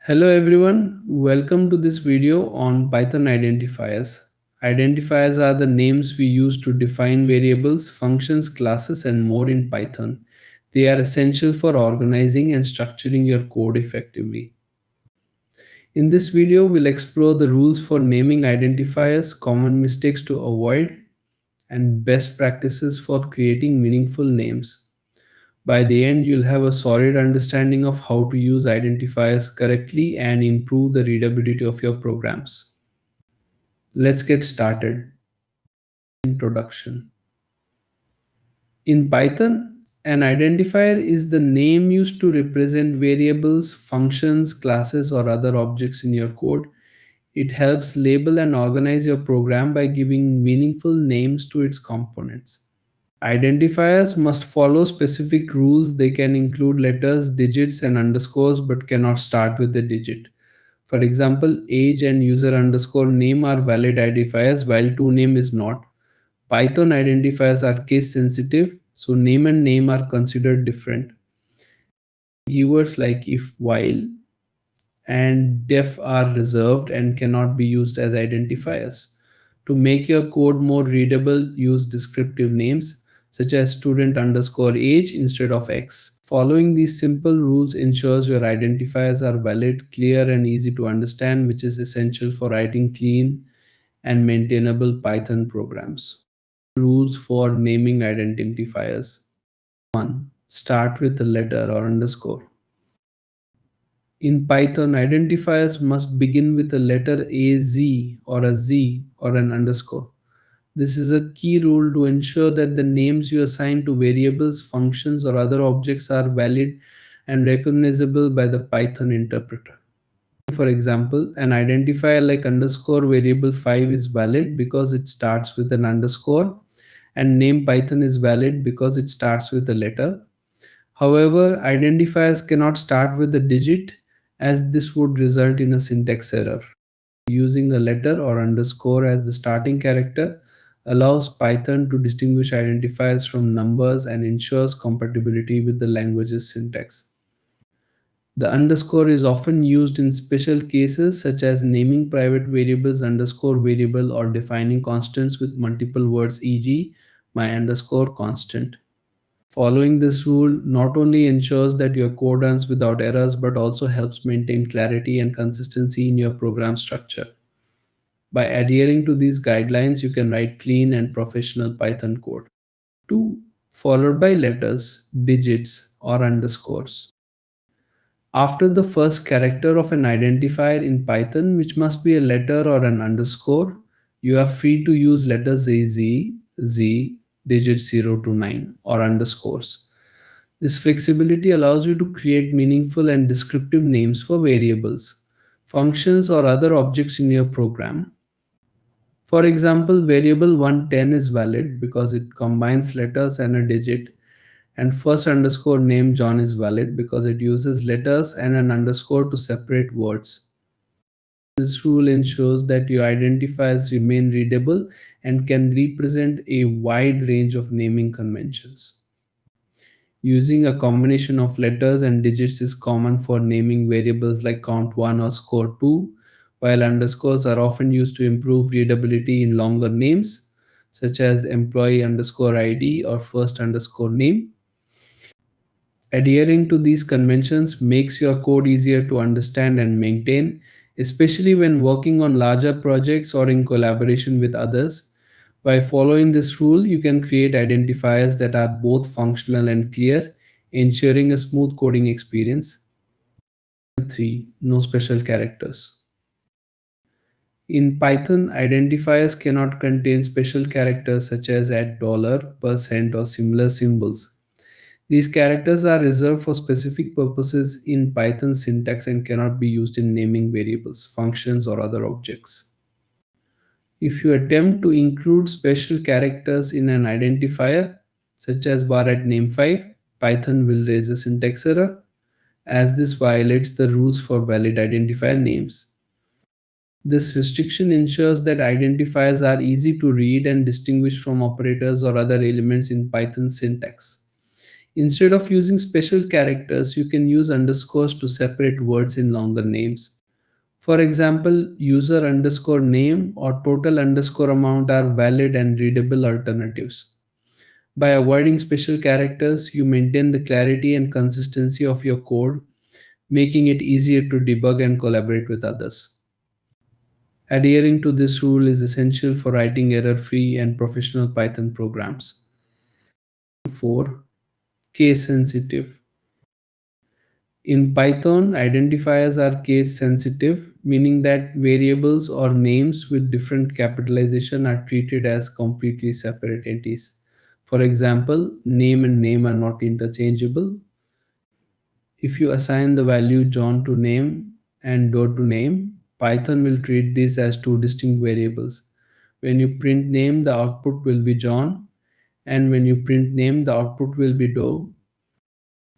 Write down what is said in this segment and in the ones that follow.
Hello everyone, welcome to this video on Python identifiers. Identifiers are the names we use to define variables, functions, classes and more in Python. They are essential for organizing and structuring your code effectively. In this video, we'll explore the rules for naming identifiers, common mistakes to avoid, and best practices for creating meaningful names. By the end, you'll have a solid understanding of how to use identifiers correctly and improve the readability of your programs. Let's get started. Introduction. In Python, an identifier is the name used to represent variables, functions, classes, or other objects in your code. It helps label and organize your program by giving meaningful names to its components. Identifiers must follow specific rules. They can include letters, digits, and underscores but cannot start with a digit. For example, age and user underscore name are valid identifiers while toName is not. Python identifiers are case sensitive, so name and name are considered different. Keywords like if, while, and def are reserved and cannot be used as identifiers. To make your code more readable, use descriptive names such as student underscore age instead of x. Following these simple rules ensures your identifiers are valid, clear, and easy to understand, which is essential for writing clean and maintainable Python programs. Rules for naming identifiers. 1. Start with a letter or underscore. In Python, identifiers must begin with a letter A, Z, or a Z, or an underscore. This is a key rule to ensure that the names you assign to variables, functions, or other objects are valid and recognizable by the Python interpreter. For example, an identifier like underscore variable 5 is valid because it starts with an underscore, and name Python is valid because it starts with a letter. However, identifiers cannot start with a digit as this would result in a syntax error. Using a letter or underscore as the starting character allows Python to distinguish identifiers from numbers and ensures compatibility with the language's syntax. The underscore is often used in special cases such as naming private variables underscore variable or defining constants with multiple words, e.g., my underscore constant. Following this rule not only ensures that your code runs without errors but also helps maintain clarity and consistency in your program structure. By adhering to these guidelines, you can write clean and professional Python code. 2. Followed by letters, digits, or underscores. After the first character of an identifier in Python, which must be a letter or an underscore, you are free to use letters AZ, Z, digits 0 to 9, or underscores. This flexibility allows you to create meaningful and descriptive names for variables, functions, or other objects in your program. For example, variable 110 is valid because it combines letters and a digit, and first underscore name John is valid because it uses letters and an underscore to separate words. This rule ensures that your identifiers remain readable and can represent a wide range of naming conventions. Using a combination of letters and digits is common for naming variables like count1 or score2, while underscores are often used to improve readability in longer names, such as employee underscore ID or first underscore name. Adhering to these conventions makes your code easier to understand and maintain, especially when working on larger projects or in collaboration with others. By following this rule, you can create identifiers that are both functional and clear, ensuring a smooth coding experience. 3. No special characters. In Python, identifiers cannot contain special characters such as $, %, or similar symbols. These characters are reserved for specific purposes in Python syntax and cannot be used in naming variables, functions, or other objects. If you attempt to include special characters in an identifier, such as bar at name5, Python will raise a syntax error, as this violates the rules for valid identifier names. This restriction ensures that identifiers are easy to read and distinguish from operators or other elements in Python syntax. Instead of using special characters, you can use underscores to separate words in longer names. For example, user underscore name or total underscore amount are valid and readable alternatives. By avoiding special characters, you maintain the clarity and consistency of your code, making it easier to debug and collaborate with others. Adhering to this rule is essential for writing error-free and professional Python programs. 4. Case sensitive. In Python, identifiers are case sensitive, meaning that variables or names with different capitalization are treated as completely separate entities. For example, name and name are not interchangeable. If you assign the value John to name and Doe to name, Python will treat these as two distinct variables. When you print name, the output will be John, and when you print name, the output will be Doe.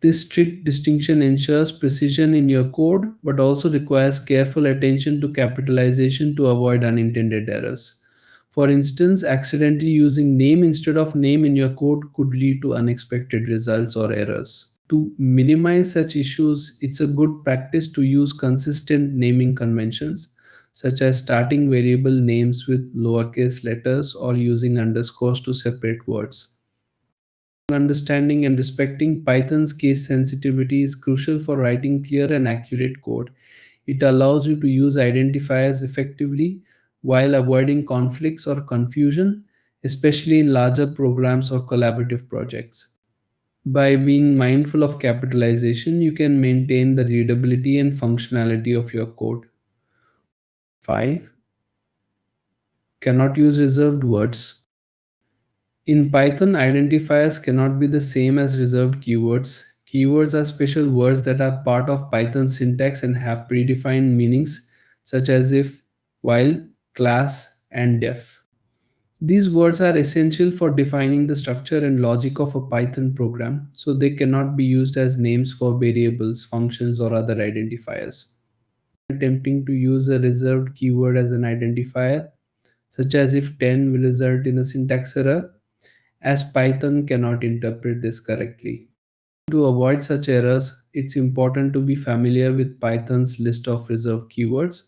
This strict distinction ensures precision in your code but also requires careful attention to capitalization to avoid unintended errors. For instance, accidentally using name instead of name in your code could lead to unexpected results or errors. To minimize such issues, it's a good practice to use consistent naming conventions, such as starting variable names with lowercase letters or using underscores to separate words. Understanding and respecting Python's case sensitivity is crucial for writing clear and accurate code. It allows you to use identifiers effectively while avoiding conflicts or confusion, especially in larger programs or collaborative projects. By being mindful of capitalization, you can maintain the readability and functionality of your code. 5. Cannot use reserved words. In Python, identifiers cannot be the same as reserved keywords. Keywords are special words that are part of Python syntax and have predefined meanings such as if, while, class, and def. These words are essential for defining the structure and logic of a Python program, so they cannot be used as names for variables, functions, or other identifiers. Attempting to use a reserved keyword as an identifier, such as if 10 will result in a syntax error, as Python cannot interpret this correctly. To avoid such errors, it's important to be familiar with Python's list of reserved keywords,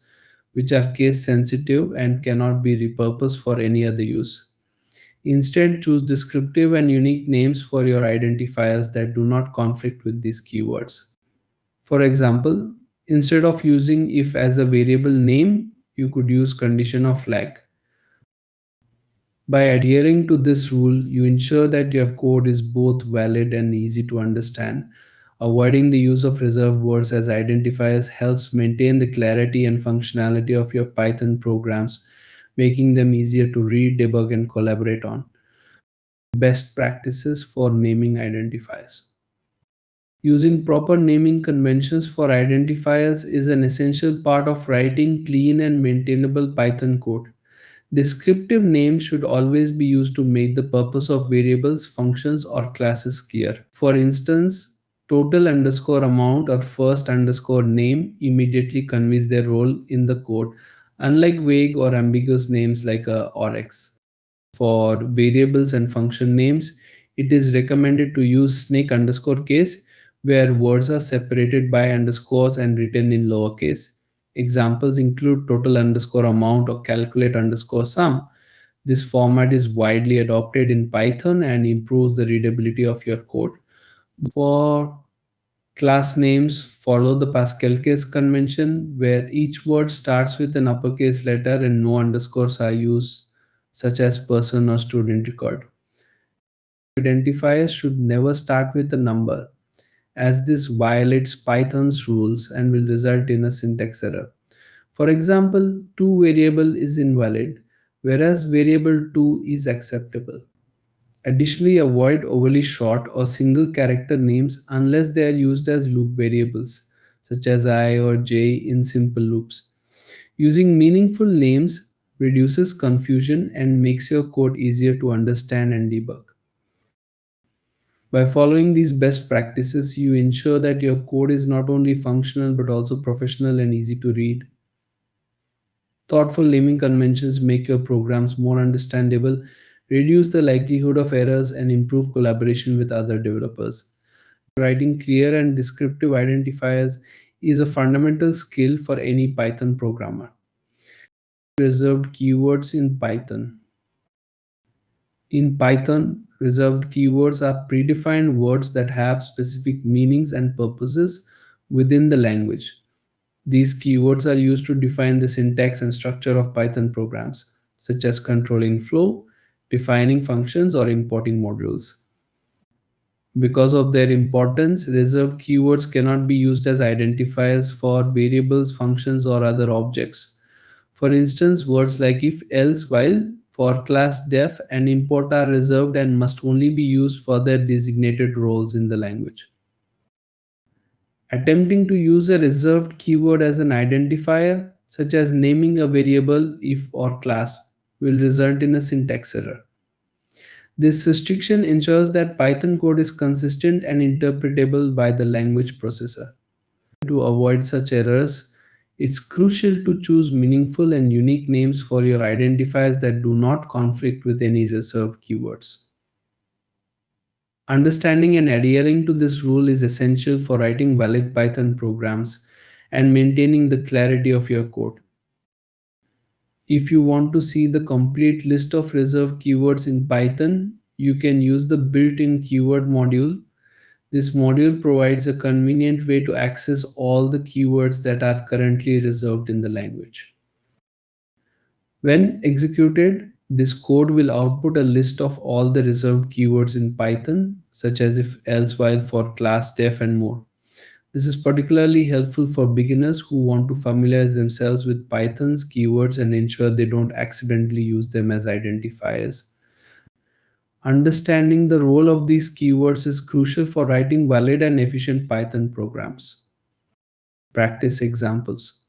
which are case sensitive and cannot be repurposed for any other use. Instead, choose descriptive and unique names for your identifiers that do not conflict with these keywords. For example, instead of using if as a variable name, you could use condition of flag. By adhering to this rule, you ensure that your code is both valid and easy to understand. Avoiding the use of reserved words as identifiers helps maintain the clarity and functionality of your Python programs, making them easier to read, debug, and collaborate on. Best practices for naming identifiers. Using proper naming conventions for identifiers is an essential part of writing clean and maintainable Python code. Descriptive names should always be used to make the purpose of variables, functions, or classes clear. For instance, total underscore amount or first underscore name immediately conveys their role in the code, unlike vague or ambiguous names like a or x. For variables and function names, it is recommended to use snake underscore case where words are separated by underscores and written in lowercase. Examples include total underscore amount or calculate underscore sum. This format is widely adopted in Python and improves the readability of your code. For class names, follow the Pascal case convention where each word starts with an uppercase letter and no underscores are used, such as person or student record. Identifiers should never start with a number, as this violates Python's rules and will result in a syntax error. For example, two variable is invalid, whereas variable 2 is acceptable. Additionally, avoid overly short or single character names unless they are used as loop variables, such as I or j in simple loops. Using meaningful names reduces confusion and makes your code easier to understand and debug. By following these best practices, you ensure that your code is not only functional but also professional and easy to read. Thoughtful naming conventions make your programs more understandable, reduce the likelihood of errors, and improve collaboration with other developers. Writing clear and descriptive identifiers is a fundamental skill for any Python programmer. Reserved keywords in Python. In Python, reserved keywords are predefined words that have specific meanings and purposes within the language. These keywords are used to define the syntax and structure of Python programs, such as controlling flow, defining functions, or importing modules. Because of their importance, reserved keywords cannot be used as identifiers for variables, functions, or other objects. For instance, words like if, else, while for class def and import are reserved and must only be used for their designated roles in the language. Attempting to use a reserved keyword as an identifier, such as naming a variable if or class, will result in a syntax error. This restriction ensures that Python code is consistent and interpretable by the language processor. To avoid such errors, it's crucial to choose meaningful and unique names for your identifiers that do not conflict with any reserved keywords. Understanding and adhering to this rule is essential for writing valid Python programs and maintaining the clarity of your code. If you want to see the complete list of reserved keywords in Python, you can use the built-in keyword module. This module provides a convenient way to access all the keywords that are currently reserved in the language. When executed, this code will output a list of all the reserved keywords in Python, such as if, else, while, for, class, def, and more. This is particularly helpful for beginners who want to familiarize themselves with Python's keywords and ensure they don't accidentally use them as identifiers. Understanding the role of these keywords is crucial for writing valid and efficient Python programs. Practice examples.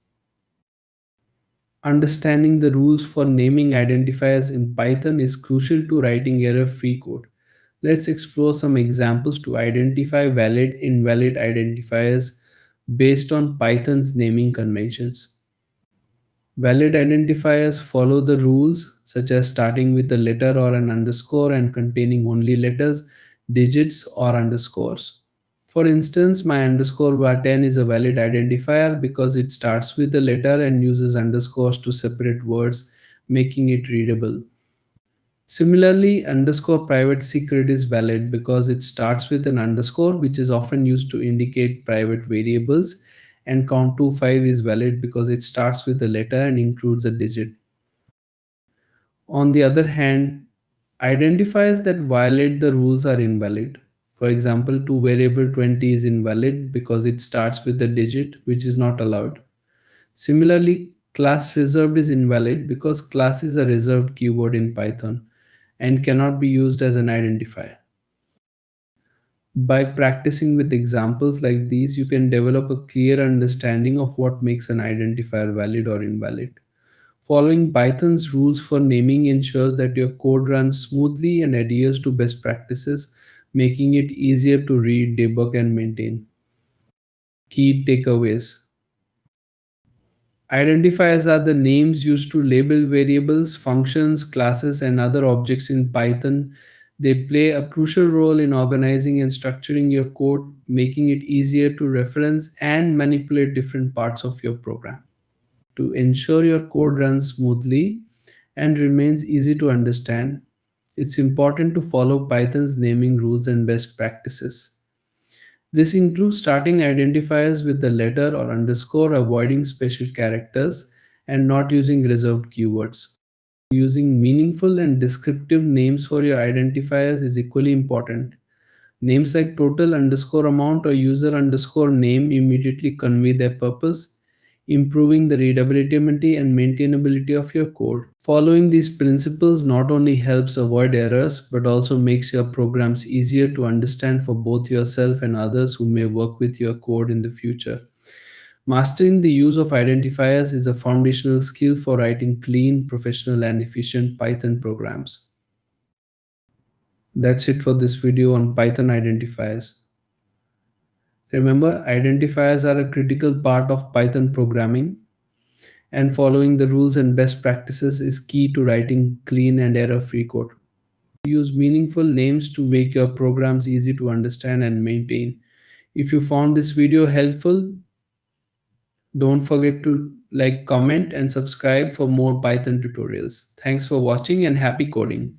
Understanding the rules for naming identifiers in Python is crucial to writing error-free code. Let's explore some examples to identify valid invalid identifiers based on Python's naming conventions. Valid identifiers follow the rules such as starting with a letter or an underscore and containing only letters, digits, or underscores. For instance, my underscore bar 10 is a valid identifier because it starts with a letter and uses underscores to separate words, making it readable. Similarly, underscore private secret is valid because it starts with an underscore, which is often used to indicate private variables, and count to 5 is valid because it starts with a letter and includes a digit. On the other hand, identifiers that violate the rules are invalid. For example, to variable 20 is invalid because it starts with a digit, which is not allowed. Similarly, class reserved is invalid because class is a reserved keyword in Python and cannot be used as an identifier. By practicing with examples like these, you can develop a clear understanding of what makes an identifier valid or invalid. Following Python's rules for naming ensures that your code runs smoothly and adheres to best practices, making it easier to read, debug, and maintain. Key takeaways. Identifiers are the names used to label variables, functions, classes, and other objects in Python. They play a crucial role in organizing and structuring your code, making it easier to reference and manipulate different parts of your program. To ensure your code runs smoothly and remains easy to understand, it's important to follow Python's naming rules and best practices. This includes starting identifiers with the letter or underscore, avoiding special characters, and not using reserved keywords. Using meaningful and descriptive names for your identifiers is equally important. Names like total underscore amount or user underscore name immediately convey their purpose, improving the readability and maintainability of your code. Following these principles not only helps avoid errors but also makes your programs easier to understand for both yourself and others who may work with your code in the future. Mastering the use of identifiers is a foundational skill for writing clean, professional, and efficient Python programs. That's it for this video on Python identifiers. Remember, identifiers are a critical part of Python programming, and following the rules and best practices is key to writing clean and error-free code. Use meaningful names to make your programs easy to understand and maintain. If you found this video helpful, don't forget to like, comment, and subscribe for more Python tutorials. Thanks for watching and happy coding.